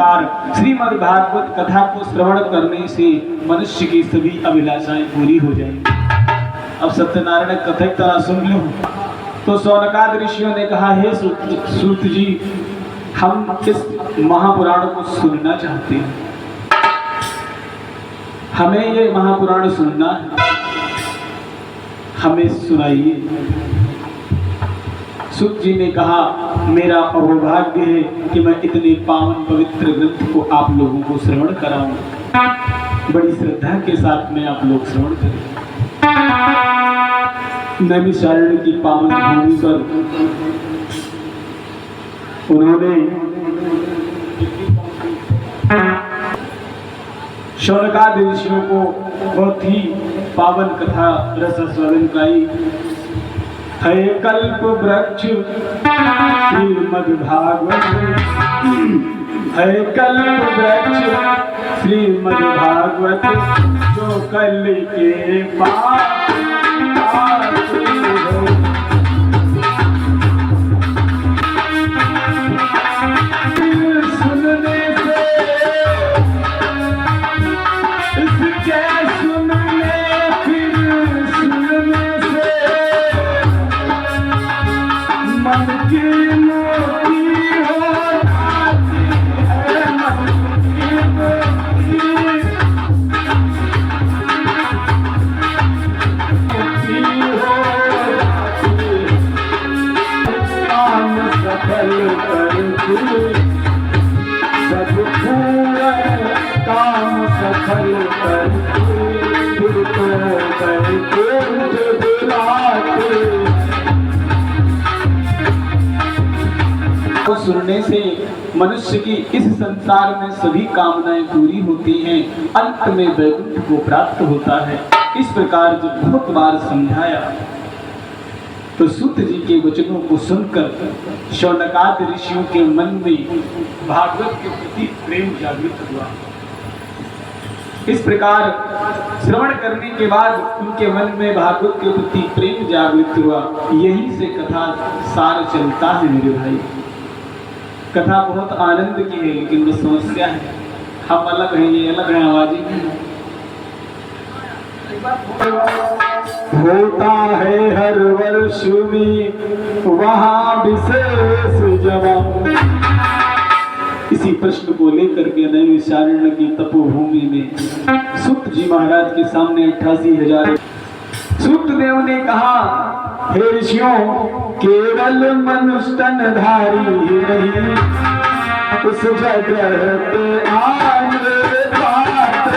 प्रकार श्रीमद् भागवत कथा को श्रवण करने से मनुष्य की सभी अभिलाषाएं पूरी हो जाएंगी। अब सत्यनारायण कथा की तरह सुन लो। तो शौनकादि ऋषियों ने कहा, हे सूत जी, हम इस महापुराण को सुनना चाहते हैं, हमें ये महापुराण सुनना है, हमें सुनाइए। सूत जी ने कहा, मेरा अहोभाग्य है कि मैं इतने पावन पवित्र ग्रंथ को आप लोगों को श्रवण कराऊं। बड़ी श्रद्धा के साथ में आप लोग श्रवण करें। नैमिषारण्य की पावन भूमि पर उन्होंने शौनकादि ऋषियों को बहुत ही पावन कथा रसास्वादन कराई। है कल्प वृक्ष श्रीमद् भागवत, है कल्प वृक्ष श्रीमद् भागवत, जो कल के पास सुनने से मनुष्य की इस संसार में सभी कामनाएं पूरी होती हैं, अंत में वैकुंठ को प्राप्त होता है। इस प्रकार जब बहुत बार समझाया तो सूत जी के वचनों को सुनकर शौनकादि ऋषियों के मन में भागवत के प्रति प्रेम जागृत हुआ। इस प्रकार श्रवण करने के बाद उनके मन में भागवत के प्रति प्रेम जागृत हुआ। यही से कथा सार चलता है मेरे भाई। कथा बहुत आनंद की है, लेकिन वो समस्या है, हम अलग हैं, ये अलग है, आवाज ही नहीं। होता है हर वर्ष में वहाँ विशेष जवाब। इसी प्रश्न को लेकर के नैमिषारण्य की तपोभूमि में सूत जी महाराज के सामने 88,000 सूत देव ने कहा, हे ऋषियों, केवल मनुष्य तनधारी ही नहीं, उस जगह पे आने बात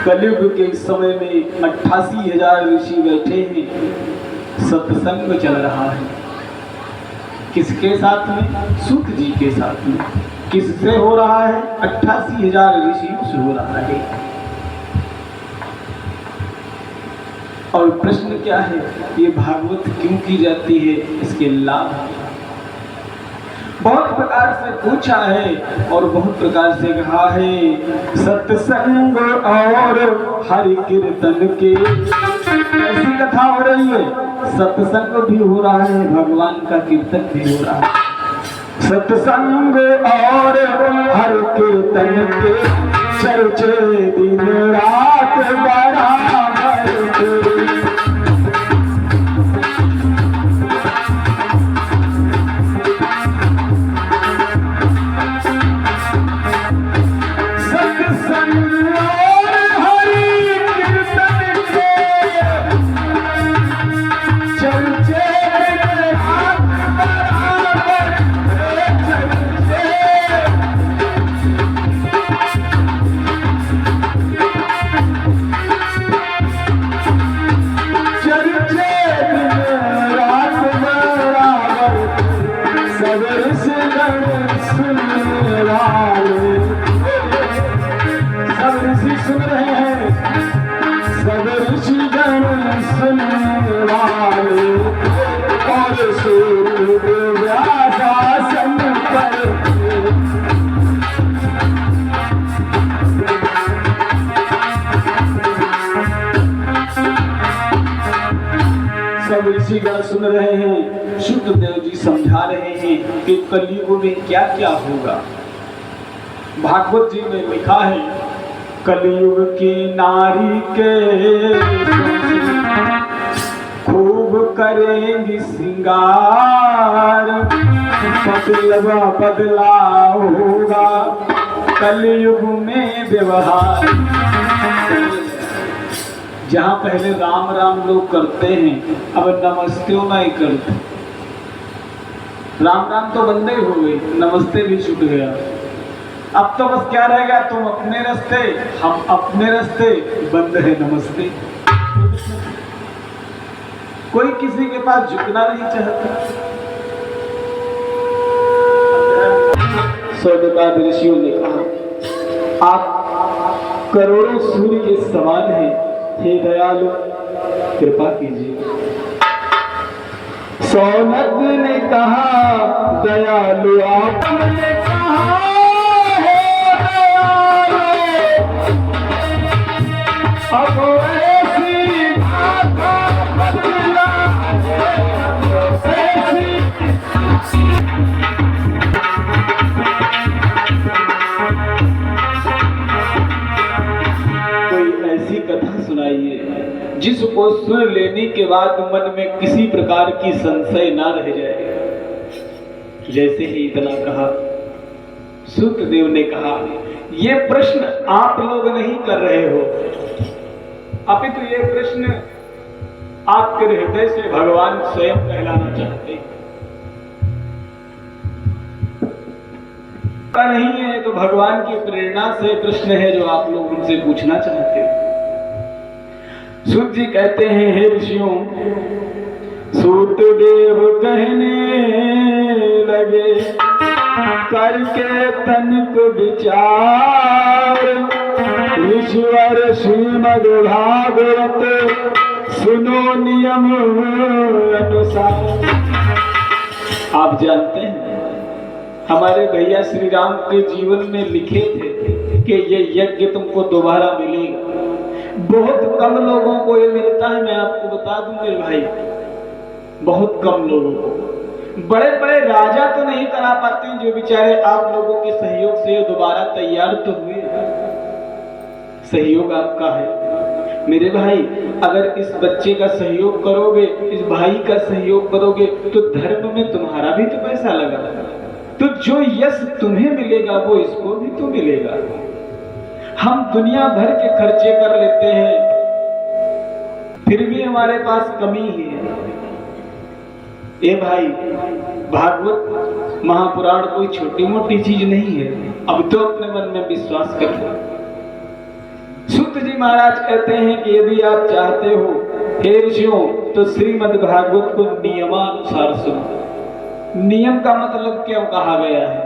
कलयुग के समय में 88,000 ऋषि बैठे हैं, सत्संग चल रहा है। किसके साथ में? सूत जी के साथ में। किससे हो रहा है? 88,000 ऋषियों से हो रहा है। और प्रश्न क्या है? ये भागवत क्यों की जाती है? इसके लाभ बहुत प्रकार से पूछा है और बहुत प्रकार से कहा है। सत्संग और हरि कीर्तन के ऐसी कथा हो रही है, सत्संग भी हो रहा है, भगवान का कीर्तन भी हो रहा है। सत्संग और हरि कीर्तन के चर्चे दिन रात बराबर के। ऋषिगण सुन रहे हैं, शुद्धदेव जी समझा रहे हैं कि कलयुग में क्या क्या होगा। भागवत जी में लिखा है, कलयुग की नारी के खूब करेंगी श्रृंगार, बदलाव होगा कलयुग में व्यवहार। जहाँ पहले राम राम लोग करते हैं, अब नमस्ते नहीं करते। राम राम तो बंदे हो गए, नमस्ते भी छूट गया। अब तो बस क्या रहेगा, तुम अपने रास्ते हम अपने रास्ते, बंद है नमस्ते। कोई किसी के पास झुकना नहीं चाहता। स्वर्गपाद ऋषियों ने कहा, आप करोड़ों सूर्य के समान हैं, हे दयालु कृपा कीजिए। सौनक ने कहा, दयालु आपने कहा है दयालु, अब ऐसी बात बदला कथा सुनाइए जिसको सुन लेने के बाद मन में किसी प्रकार की संशय ना रह जाए। जैसे ही इतना कहा, सूतदेव ने कहा, ये प्रश्न आप लोग नहीं कर रहे हो, अपितु ये प्रश्न आपके हृदय से भगवान स्वयं कहलाना चाहते हैं। नहीं है तो भगवान की प्रेरणा से प्रश्न है जो आप लोग उनसे पूछना चाहते हैं। सूत जी कहते हैं, हे ऋषियों, सूतदेव कहने लगे, करके तनिक विचार, ईश्वर श्रीमद् भागवत सुनो नियम अनुसार। आप जानते हैं, हमारे भैया श्री राम के जीवन में लिखे थे कि ये यज्ञ तुमको दोबारा मिलेगा। बहुत कम लोगों को ये मिलता है, मैं आपको बता दूं मेरे भाई, बहुत कम लोगों को। बड़े बड़े राजा तो नहीं करा पाते, जो बेचारे आप लोगों के सहयोग से दोबारा तैयार तो हुए। सहयोग आपका है मेरे भाई। अगर इस बच्चे का सहयोग करोगे, इस भाई का सहयोग करोगे, तो धर्म में तुम्हारा भी तो पैसा लगा, तो जो यश तुम्हें मिलेगा वो इसको भी तो मिलेगा। हम दुनिया भर के खर्चे कर लेते हैं, फिर भी हमारे पास कमी ही है। ए भाई, भागवत महापुराण कोई छोटी मोटी चीज नहीं है। अब तो अपने मन में विश्वास कर लो। सूत जी महाराज कहते हैं कि यदि आप चाहते हो हे ऋषियों तो श्रीमद् भागवत को नियमानुसार सुनो। नियम का मतलब क्यों कहा गया है?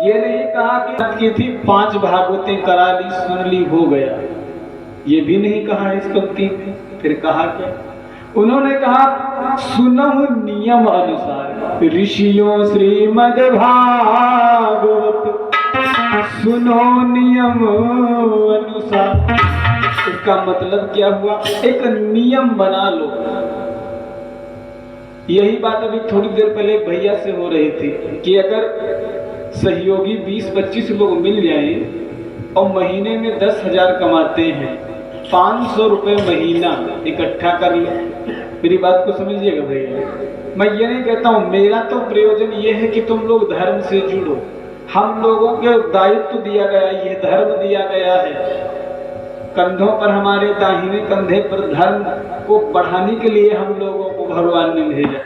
ये नहीं कहा कि थी 5 भागवतें करा ली सुन ली हो गया, ये भी नहीं कहा इस पंक्ति में। फिर कहा क्या? उन्होंने कहा सुनो नियम अनुसार। ऋषियों श्रीमद् भागवत सुनो नियम अनुसार। इसका मतलब क्या हुआ? एक नियम बना लो। यही बात अभी थोड़ी देर पहले भैया से हो रही थी कि अगर सहयोगी 20-25 लोग मिल जाए और महीने में 10,000 कमाते हैं, 500 रुपये महीना इकट्ठा कर लो। मेरी बात को समझिएगा भैया, मैं ये नहीं कहता हूँ, मेरा तो प्रयोजन ये है कि तुम लोग धर्म से जुड़ो। हम लोगों के दायित्व दिया गया, ये धर्म दिया गया है, कंधों पर हमारे दाहिने कंधे पर धर्म को बढ़ाने के लिए हम लोगों को भगवान ने भेजा।